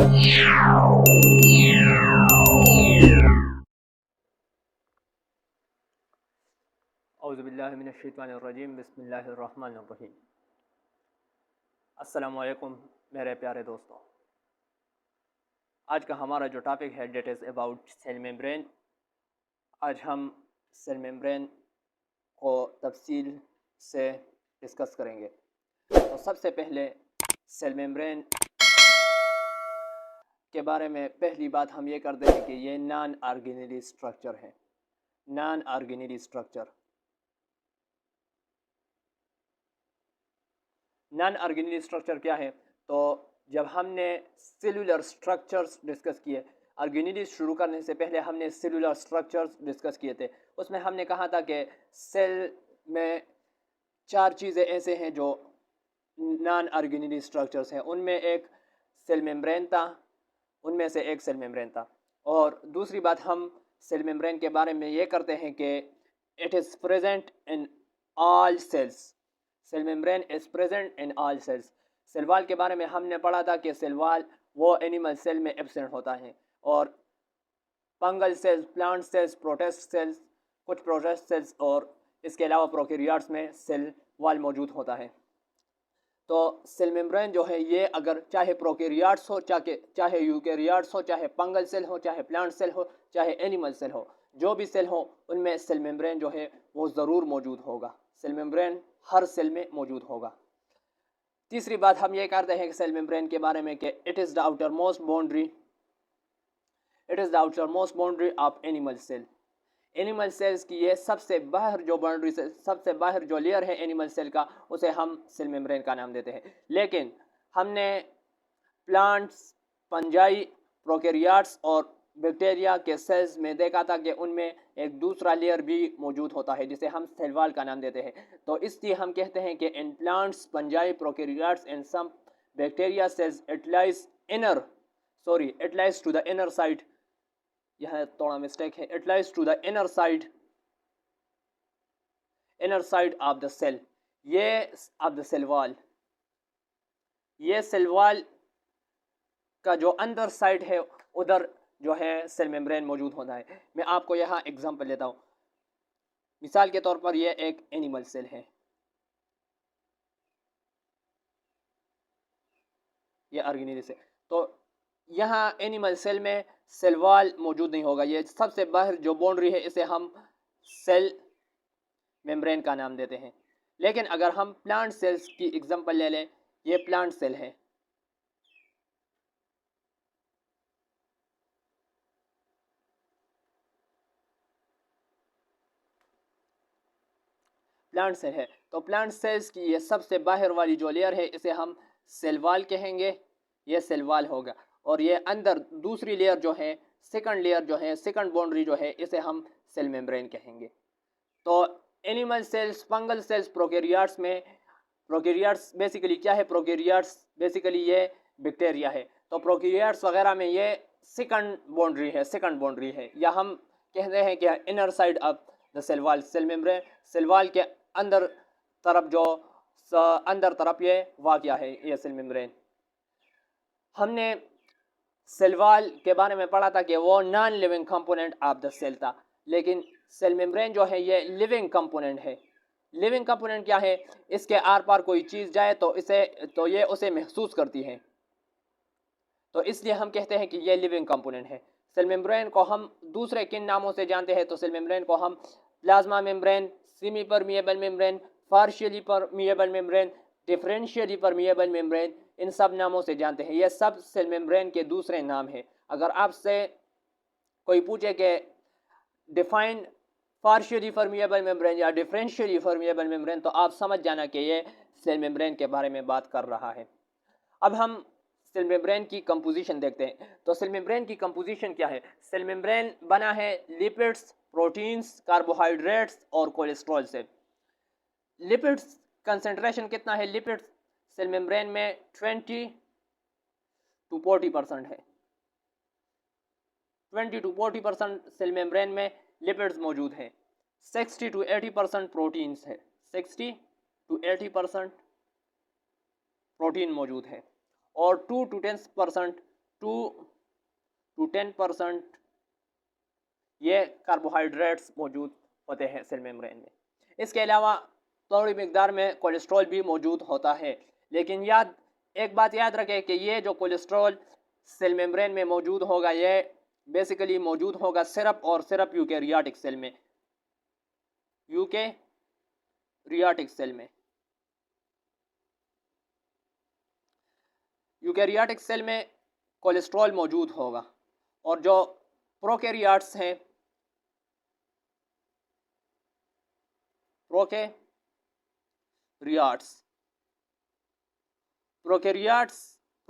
औज़ुबिल्लाहिमिनश्शैतानिर्रजीम बिस्मिल्लाहिर्रहमानिर्रहीम। अस्सलामु अलैकुम मेरे प्यारे दोस्तों। आज का हमारा जो टॉपिक है that is about cell membrane. आज हम सेल मेम्ब्रेन को तफसील से डिस्कस करेंगे। तो सबसे पहले सेल मेम्ब्रेन के बारे में पहली बात हम ये करते हैं कि ये नॉन ऑर्गेनेली स्ट्रक्चर है। Non organelle structure, non organelle structure क्या है? तो जब हमने सेलुलर स्ट्रक्चर्स डिस्कस किए, ऑर्गेनेली शुरू करने से पहले हमने सेलुलर स्ट्रक्चर्स डिस्कस किए थे। उसमें हमने कहा था कि सेल में 4 चीज़ें ऐसे हैं जो नॉन ऑर्गेनेली स्ट्रक्चर्स हैं। उनमें एक सेल मेम्ब्रेन था, उनमें से एक सेल मेम्ब्रेन था। और दूसरी बात, हम सेल मेम्ब्रेन के बारे में ये करते हैं कि it is present in all cells. Cell membrane is present in all cells. Cell wall के बारे में हमने पढ़ा था कि सेल वॉल वो एनिमल सेल में एब्सेंट होता है, और fungal cells, plant cells, protist cells, कुछ प्रोटिस्ट सेल्स और इसके अलावा प्रोकैरियोट्स में सेल वॉल मौजूद होता है। तो सेल मेम्ब्रेन जो है ये अगर चाहे प्रोकैरियोट्स हो, चाहे यूकैरियोट्स हो, चाहे फंगल सेल हो, चाहे प्लांट सेल हो, चाहे एनिमल सेल हो, जो भी सेल हो उनमें सेल मेम्ब्रेन जो है वो ज़रूर मौजूद होगा। सेल मेम्ब्रेन हर सेल में मौजूद होगा। तीसरी बात हम ये करते हैं कि सेल मेम्ब्रेन के बारे में कि it is the outermost boundary of animal cell. Animal cells की ये सबसे बाहर जो बाउंड्री से सबसे बाहर जो लेयर है एनिमल सेल का, उसे हम सेल मेम्ब्रेन का नाम देते हैं। लेकिन हमने प्लांट्स, फंजाई, प्रोकैरियोट्स और बैक्टीरिया के सेल्स में देखा था कि उनमें एक दूसरा लेयर भी मौजूद होता है जिसे हम सेल वॉल का नाम देते हैं। तो इसलिए हम कहते हैं कि in plants, fungi, prokaryotes and some bacteria cells it lies to the inner side. यह थोड़ा मिस्टेक है। It lies to the inner side of the cell, ये ऑफ द सेल वॉल। ये सेल वॉल का जो अंदर साइड है उधर जो है सेल मेम्ब्रेन मौजूद होता है। मैं आपको यहाँ एग्जांपल देता हूँ। मिसाल के तौर पर यह एक एनिमल सेल है, ये ऑर्गेनेल सेल। तो यहाँ एनिमल सेल में सेल वॉल मौजूद नहीं होगा। ये सबसे बाहर जो बाउंड्री है इसे हम सेल मेम्ब्रेन का नाम देते हैं। लेकिन अगर हम प्लांट सेल्स की एग्जांपल ले लें, ये प्लांट सेल है। प्लांट सेल है तो प्लांट सेल्स की ये सबसे बाहर वाली जो लेयर है इसे हम सेल वॉल कहेंगे। ये सेल वॉल होगा। और ये अंदर दूसरी लेयर जो है, सेकंड लेयर जो है, सेकंड बाउंड्री जो है, इसे हम सेल मेम्ब्रेन कहेंगे। तो animal cells, fungal sales, prokaryotes में, प्रोकैरियोट्स बेसिकली क्या है? प्रोकैरियोट्स बेसिकली ये बैक्टीरिया है। तो प्रोकैरियोट्स वगैरह में ये सेकंड बाउंड्री है, या हम कहते हैं कि inner side of the cell wall. Cell membrane cell wall के अंदर तरफ जो अंदर तरफ ये वाक़या है, ये सेल मेम्ब्रेन। हमने सेल वॉल के बारे में पढ़ा था कि वो non living component of the cell था, लेकिन सेल मेम्ब्रेन जो है ये लिविंग कंपोनेंट है। लिविंग कंपोनेंट क्या है? इसके आर पार कोई चीज़ जाए तो ये उसे महसूस करती है। तो इसलिए हम कहते हैं कि ये लिविंग कंपोनेंट है। सेल मेम्ब्रेन को हम दूसरे किन नामों से जानते हैं? तो सेल मेम्ब्रेन को हम plasma membrane, semi permeable membrane, partially permeable membrane, differentially permeable membrane, इन सब नामों से जानते हैं। ये सब सेल मेम्ब्रेन के दूसरे नाम हैं। अगर आपसे कोई पूछे कि डिफाइन पार्शियली परमिएबल मेम्ब्रेन या डिफरेंशियली परमिएबल मेम्ब्रेन, तो आप समझ जाना कि ये सेल मेम्ब्रेन के बारे में बात कर रहा है। अब हम सेल मेम्ब्रेन की कंपोजिशन देखते हैं। तो सेल मेम्ब्रेन की कंपोजिशन क्या है? सेल मेम्ब्रेन बना है लिपिड्स, प्रोटीन्स, कार्बोहाइड्रेट्स और कोलेस्ट्रॉल से। लिपिड्स कंसंट्रेशन कितना है? लिपिड्स सेल मेम्ब्रेन में 20 to 40% है। 20 to 40% सेल मेम्ब्रेन में लिपिड्स मौजूद हैं। 60 to 80% प्रोटीन्स है। 60 to 80% प्रोटीन मौजूद है। और 2 to to 10% ये कार्बोहाइड्रेट्स मौजूद होते हैं सेल मेम्ब्रेन में। इसके अलावा थोड़ी मिकदार में कोलेस्ट्रॉल भी मौजूद होता है, लेकिन एक बात याद रखें कि ये जो कोलेस्ट्रॉल सेल मेम्ब्रेन में मौजूद होगा ये बेसिकली मौजूद होगा सिर्फ और सिर्फ यूकेरियोटिक सेल में। यूकेरियोटिक सेल में यूकेरियोटिक सेल में कोलेस्ट्रॉल मौजूद होगा, और जो प्रोकैरियोट्स हैं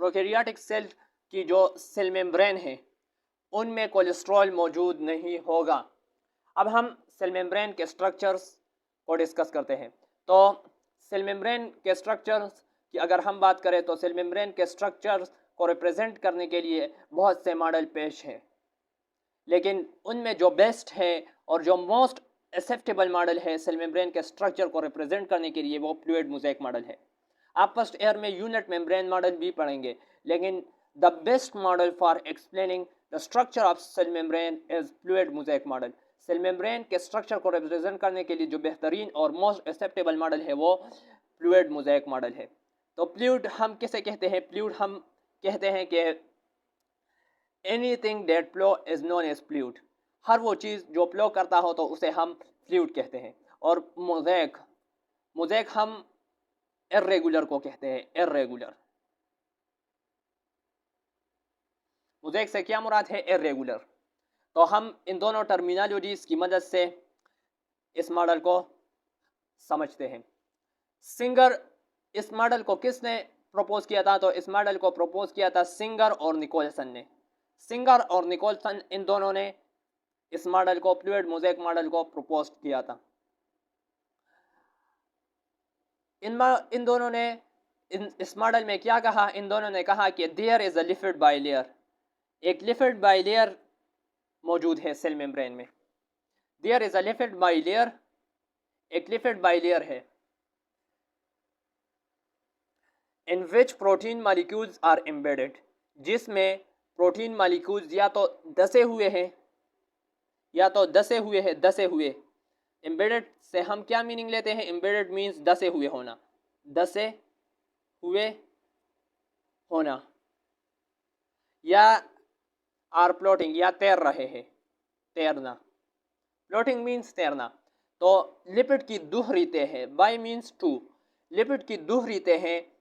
प्रोकैरियोटिक सेल की जो सेल मेम्ब्रेन है उनमें कोलेस्ट्रॉल मौजूद नहीं होगा। अब हम सेल मेम्ब्रेन के स्ट्रक्चर्स को डिस्कस करते हैं। तो सेल मेम्ब्रेन के स्ट्रक्चर्स की अगर हम बात करें तो सेल मेम्ब्रेन के स्ट्रक्चर्स को रिप्रेजेंट करने के लिए बहुत से मॉडल पेश हैं, लेकिन उनमें जो बेस्ट है और जो मोस्ट एक्सेप्टेबल मॉडल है सेल मेम्ब्रेन के स्ट्रक्चर को रिप्रेजेंट करने के लिए वो फ्लूइड मोज़ेक मॉडल है। आप फर्स्ट ईयर में यूनिट मेम्ब्रेन मॉडल भी पढ़ेंगे, लेकिन the best model for explaining the structure of cell membrane is fluid mosaic model. Cell membrane के स्ट्रक्चर को रिप्रेजेंट करने के लिए जो बेहतरीन और मोस्ट एक्सेप्टेबल मॉडल है वो फ्लूइड मोज़ेक मॉडल है। तो फ्लूइड हम किसे कहते हैं? फ्लूइड हम कहते हैं कि anything that flow is known as fluid. हर वो चीज़ जो फ्लो करता हो तो उसे हम फ्लूइड कहते हैं। और मोज़ेक हम इर्रेगुलर को कहते हैं, इर्रेगुलर। मोज़ेक से क्या मुराद है? इर्रेगुलर। तो हम इन दोनों टर्मिनोलॉजीज की मदद से इस मॉडल को समझते हैं। सिंगर, इस मॉडल को किसने प्रपोज किया था? तो इस मॉडल को प्रपोज किया था सिंगर और निकोलसन ने। सिंगर और निकोलसन इन दोनों ने इस मॉडल को, फ्लूइड मोज़ेक मॉडल को प्रपोज किया था। इन दोनों ने इस मॉडल में क्या कहा? इन दोनों ने कहा कि there is a lipid bilayer, एक लिपिड बाइलेयर मौजूद है सेल मेम्ब्रेन में। There is a lipid bilayer, एक लिपिड बाइलेयर है in which protein molecules are embedded, जिसमें प्रोटीन मॉलिक्यूल्स या तो दसे हुए हैं दसे हुए। एम्बेडेड से हम क्या मीनिंग लेते हैं? एम्बेडेड मीन्स दसे हुए होना, दसे हुए होना, या आर फ्लोटिंग, या तैर रहे हैं, तैरना। फ्लोटिंग मीन्स तैरना। तो लिपिड की दोहरी तह है, बाई मीन्स टू। लिपिड की दोहरी तह है,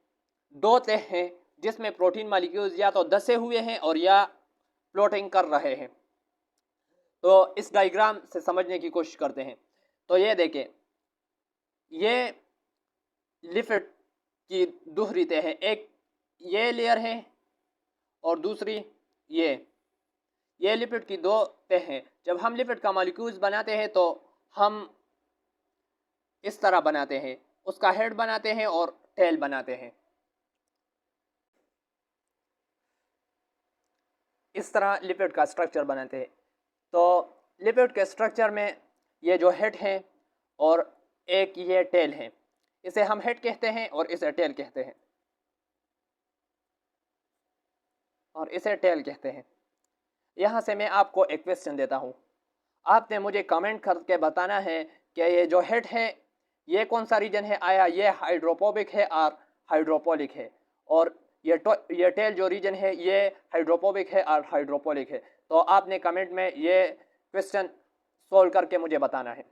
दो तह हैं जिसमें प्रोटीन मॉलिक्यूल्स या तो दसे हुए हैं और या फ्लोटिंग कर रहे हैं। तो इस डायग्राम से समझने की कोशिश करते हैं। तो ये देखें, ये लिपिड की दोहरी तह है, एक ये लेयर है और दूसरी ये लिपिड की दो तह हैं। जब हम लिपिड का मॉलिक्यूल्स बनाते हैं तो हम इस तरह बनाते हैं, उसका हेड बनाते हैं और टेल बनाते हैं। इस तरह लिपिड का स्ट्रक्चर बनाते हैं। तो लिपिड के स्ट्रक्चर में ये जो हेड है और एक ये टेल है, इसे हम हेड कहते हैं और इसे टेल कहते हैं, यहाँ से मैं आपको एक क्वेश्चन देता हूँ। आपने मुझे कमेंट करके बताना है कि ये जो हेड है ये कौन सा रीजन है, आया ये हाइड्रोफोबिक है और हाइड्रोपोलिक है, और ये टेल जो रीजन है ये हाइड्रोफोबिक है और हाइड्रोपोलिक है। तो आपने कमेंट में ये क्वेश्चन सोल्व करके मुझे बताना है।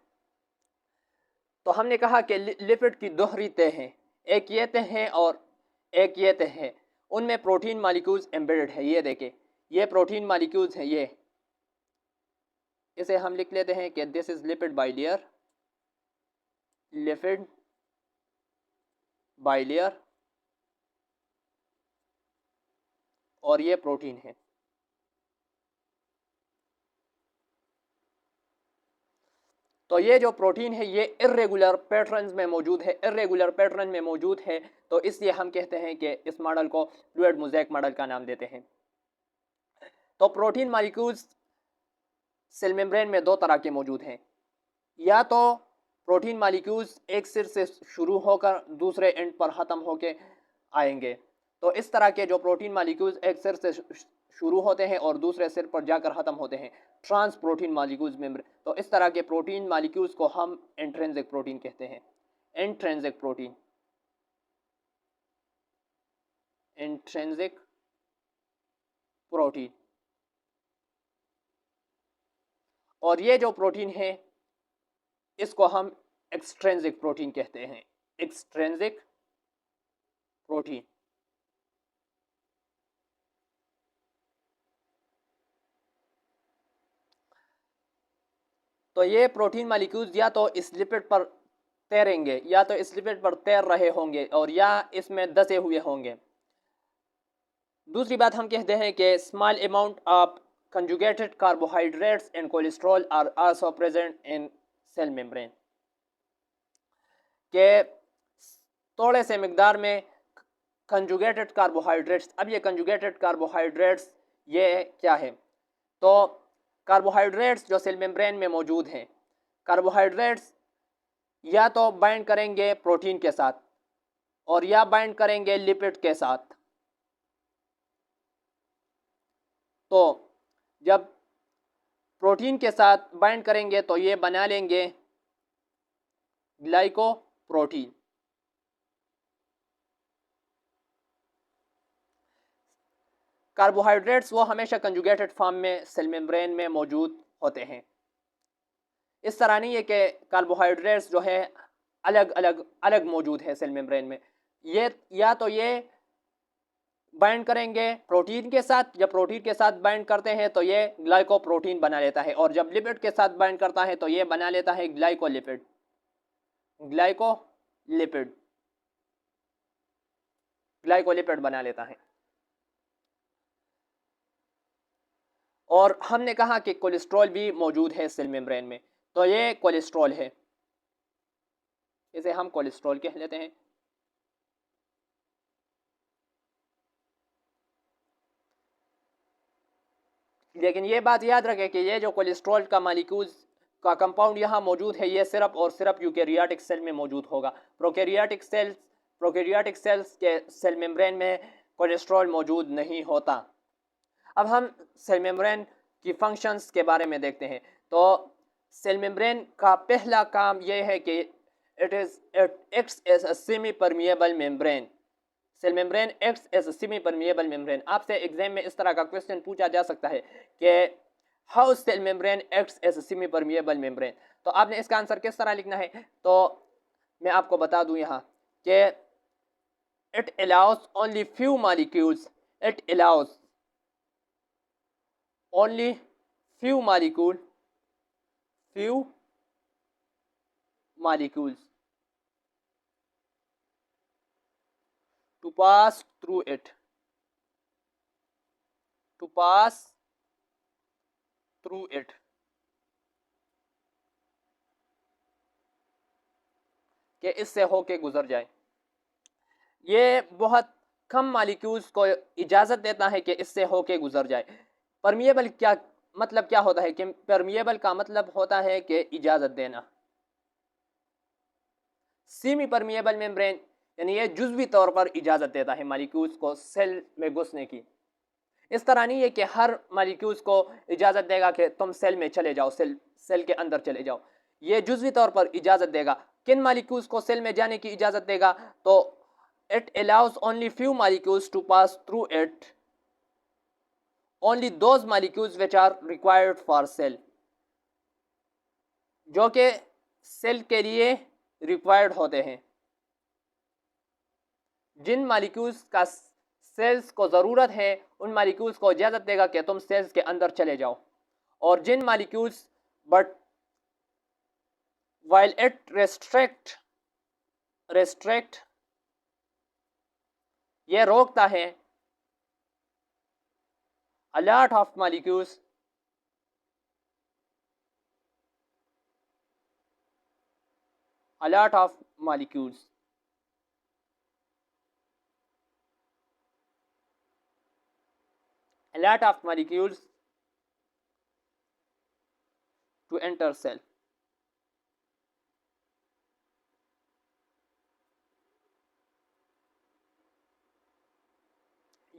तो हमने कहा कि लिपिड की दोहरी तह हैं, एक ये तह है और एक ये तह है, उनमें प्रोटीन मॉलिक्यूल्स एम्बेडेड है। ये देखें, ये प्रोटीन मॉलिक्यूल्स हैं, ये इसे हम लिख लेते हैं कि this is lipid bilayer, lipid bilayer, और ये प्रोटीन है। तो ये जो प्रोटीन है ये इर्रेगुलर पैटर्न में मौजूद है, तो इसलिए हम कहते हैं कि इस मॉडल को फ्लूइड मोज़ेक मॉडल का नाम देते हैं। तो प्रोटीन मॉलिक्यूल्स सेल मेम्ब्रेन में दो तरह के मौजूद हैं, या तो प्रोटीन मॉलिक्यूल्स एक सिर से शुरू होकर दूसरे एंड पर ख़त्म होकर आएंगे, तो इस तरह के जो प्रोटीन मालिक्यूल्स एक सिर से शुरू होते हैं और दूसरे सिर पर जाकर ख़त्म होते हैं, ट्रांस प्रोटीन मालिक्यूल्स मेम्ब्रेन, तो इस तरह के प्रोटीन मालिक्यूल्स को हम इंट्रिंसिक प्रोटीन कहते हैं। Intrinsic protein, intrinsic protein. और ये जो प्रोटीन है इसको हम एक्सट्रिंसिक प्रोटीन कहते हैं। Extrinsic protein. तो ये प्रोटीन मालिक्यूल्स या तो इस लिपिड पर तैरेंगे, या तो इस लिपिड पर तैर रहे होंगे, और या इसमें दसे हुए होंगे। दूसरी बात हम कहते हैं कि small amount of conjugated carbohydrates and cholesterol are also present in cell membrane, के थोड़े से मिकदार में कंजुगेटेड कार्बोहाइड्रेट्स। अब ये कंजुगेटेड कार्बोहाइड्रेट्स ये क्या है? तो कार्बोहाइड्रेट्स जो सेल मेम्ब्रेन में मौजूद हैं, कार्बोहाइड्रेट्स या तो बाइंड करेंगे प्रोटीन के साथ और या बाइंड करेंगे लिपिड के साथ। तो जब प्रोटीन के साथ बाइंड करेंगे तो ये बना लेंगे ग्लाइकोप्रोटीन। कार्बोहाइड्रेट्स वो हमेशा कंजुगेटेड फॉर्म में सेल मेम्ब्रेन में मौजूद होते हैं। इस तरह नहीं है कि कार्बोहाइड्रेट्स जो है अलग अलग अलग मौजूद है सेल मेम्ब्रेन में। ये या तो ये बाइंड करेंगे प्रोटीन के साथ, जब प्रोटीन के साथ बाइंड करते हैं तो ये ग्लाइकोप्रोटीन बना लेता है, और जब लिपिड के साथ बाइंड करता है तो ये बना लेता है ग्लाइकोलिपिड। ग्लाइकोलिपिड, ग्लाइकोलिपिड बना लेता है। और हमने कहा कि कोलेस्ट्रॉल भी मौजूद है सेल मेम्ब्रेन में, तो ये कोलेस्ट्रॉल है, इसे हम कोलेस्ट्रॉल कह लेते हैं। लेकिन ये बात याद रखें कि ये जो कोलेस्ट्रॉल का मालिक्यूल्स का कंपाउंड यहाँ मौजूद है, ये सिर्फ और सिर्फ यूकेरियोटिक सेल में मौजूद होगा। प्रोकैरियोटिक सेल्स के सेल मेम्ब्रेन में कोलेस्ट्रॉल मौजूद नहीं होता। अब हम सेल मेम्ब्रेन की फंक्शंस के बारे में देखते हैं। तो सेल मेम्ब्रेन का पहला काम यह है कि it acts as a semi permeable membrane. Cell membrane acts as a semi permeable membrane. आपसे एग्जाम में इस तरह का क्वेश्चन पूछा जा सकता है कि how cell membrane acts as a semi permeable membrane, तो आपने इसका आंसर किस तरह लिखना है? तो मैं आपको बता दूं यहाँ कि it allows only few molecules, it allows only few molecules to pass through it, कि इससे होके गुजर जाए। ये बहुत कम मॉलिक्यूल्स को इजाज़त देता है कि इससे होके गुजर जाए। परमिएबल क्या मतलब क्या होता है? कि परमिएबल का मतलब होता है कि इजाज़त देना। सेमी परमिएबल मेम्ब्रेन यानी ये जुज़वी तौर पर इजाज़त देता है मॉलिक्यूल्स को सेल में घुसने की। इस तरह नहीं है कि हर मॉलिक्यूल्स को इजाज़त देगा कि तुम सेल में चले जाओ, सेल के अंदर चले जाओ। ये जुज़वी तौर पर इजाज़त देगा। किन मॉलिक्यूल्स को सेल में जाने की इजाज़त देगा? तो it allows only few molecules to pass through it, only those molecules which are required for cell, जो कि सेल के लिए रिक्वायर्ड होते हैं। जिन मॉलिक्यूल्स का सेल्स को ज़रूरत है उन मॉलिक्यूल्स को इजाज़त देगा कि तुम सेल्स के अंदर चले जाओ। और जिन molecules but while it restrict ये रोकता है a lot of molecules to enter cell.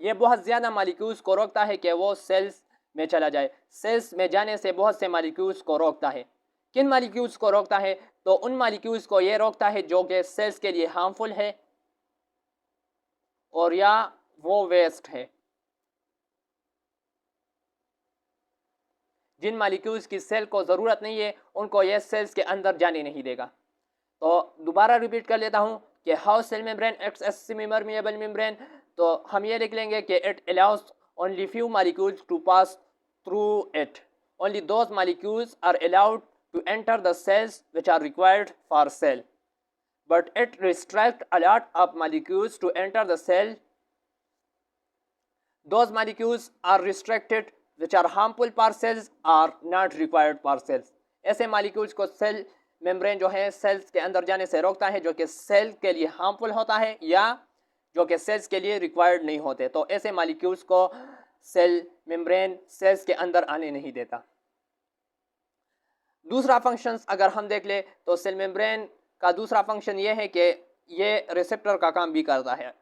ये बहुत ज़्यादा मालिक्यूल्स को रोकता है कि वो सेल्स में चला जाए। सेल्स में जाने से बहुत से मालिक्यूल्स को रोकता है। किन मालिक्यूल्स को रोकता है? तो उन मालिक्यूल्स को ये रोकता है जो कि सेल्स के लिए हार्मफुल है और या वो वेस्ट है। जिन मालिक्यूल्स की सेल को ज़रूरत नहीं है उनको ये सेल्स के अंदर जाने नहीं देगा। तो दोबारा रिपीट कर लेता हूँ कि how cell membrane acts as semi permeable membrane. तो हम ये लिख लेंगे कि it allows only few molecules to pass through it. Only those molecules are allowed to enter the cells which are required for cell, but it restricts a lot of molecules to enter the cell. Those molecules are restricted which are harmful for cells are not required for cells. ऐसे molecules को cell membrane जो है cells के अंदर जाने से रोकता है जो कि cell के लिए harmful होता है या जो कि cells के लिए required नहीं होते। तो ऐसे molecules को cell membrane cells के अंदर आने नहीं देता। दूसरा फंक्शंस अगर हम देख ले तो सेल मेम्ब्रेन का दूसरा फंक्शन ये है कि ये रिसेप्टर का काम भी करता है।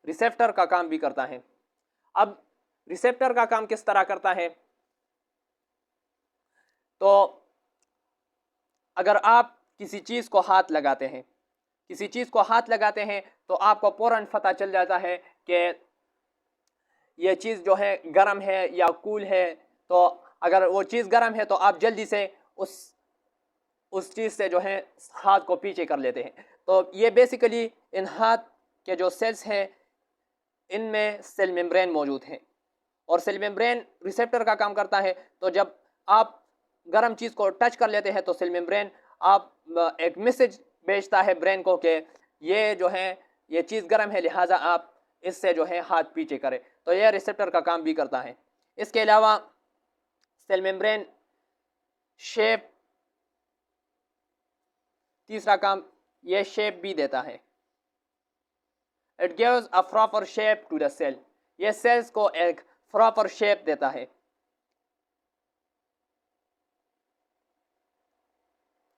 रिसेप्टर का काम भी करता है। अब रिसेप्टर का काम किस तरह करता है? तो अगर आप किसी चीज़ को हाथ लगाते हैं तो आपको फौरन पता चल जाता है कि ये चीज़ जो है गर्म है या कूल है। तो अगर वो चीज़ गर्म है तो आप जल्दी से उस चीज़ से जो है हाथ को पीछे कर लेते हैं। तो ये बेसिकली इन हाथ के जो सेल्स हैं इनमें सेल मेम्ब्रेन मौजूद हैं और सेल मेम्ब्रेन रिसेप्टर का काम करता है। तो जब आप गर्म चीज़ को टच कर लेते हैं तो सेल मेम्ब्रेन आप एक मैसेज भेजता है ब्रेन को कि ये जो है ये चीज़ गर्म है, लिहाजा आप इससे जो है हाथ पीछे करें। तो यह रिसेप्टर का काम भी करता है। इसके अलावा सेल मेम्ब्रेन शेप, तीसरा काम यह शेप भी देता है। It gives a proper shape to the cell. यह सेल्स को एक प्रॉपर शेप देता है।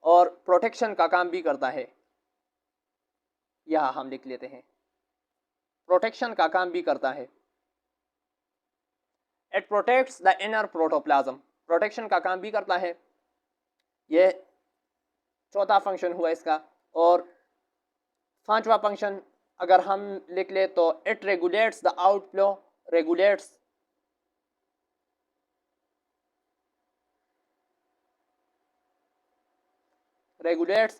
और प्रोटेक्शन का काम भी करता है। यह हम लिख लेते हैं, प्रोटेक्शन का काम भी करता है। It protects the inner protoplasm. Protection का काम भी करता है। यह चौथा फंक्शन हुआ इसका। और पांचवा फंक्शन अगर हम लिख ले तो it regulates the outflow, regulates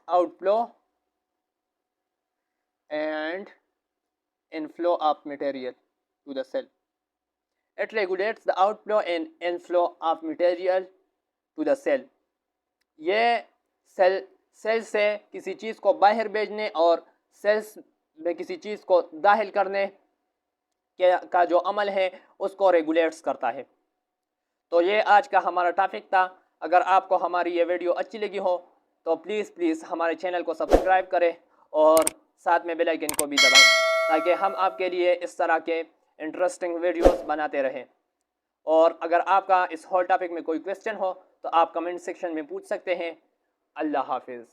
outflow and inflow of material to the cell. It regulates the outflow and inflow of material to the cell. ये सेल से किसी चीज़ को बाहर भेजने और सेल्स में किसी चीज़ को दाखिल करने का जो अमल है उसको रेगुलेट्स करता है। तो ये आज का हमारा टॉपिक था। अगर आपको हमारी ये वीडियो अच्छी लगी हो तो प्लीज़ हमारे चैनल को सब्सक्राइब करें और साथ में बेल आइकन को भी दबाएं ताकि हम आपके लिए इस तरह के इंटरेस्टिंग वीडियोस बनाते रहें। और अगर आपका इस होल टॉपिक में कोई क्वेश्चन हो तो आप कमेंट सेक्शन में पूछ सकते हैं। अल्लाह हाफिज़।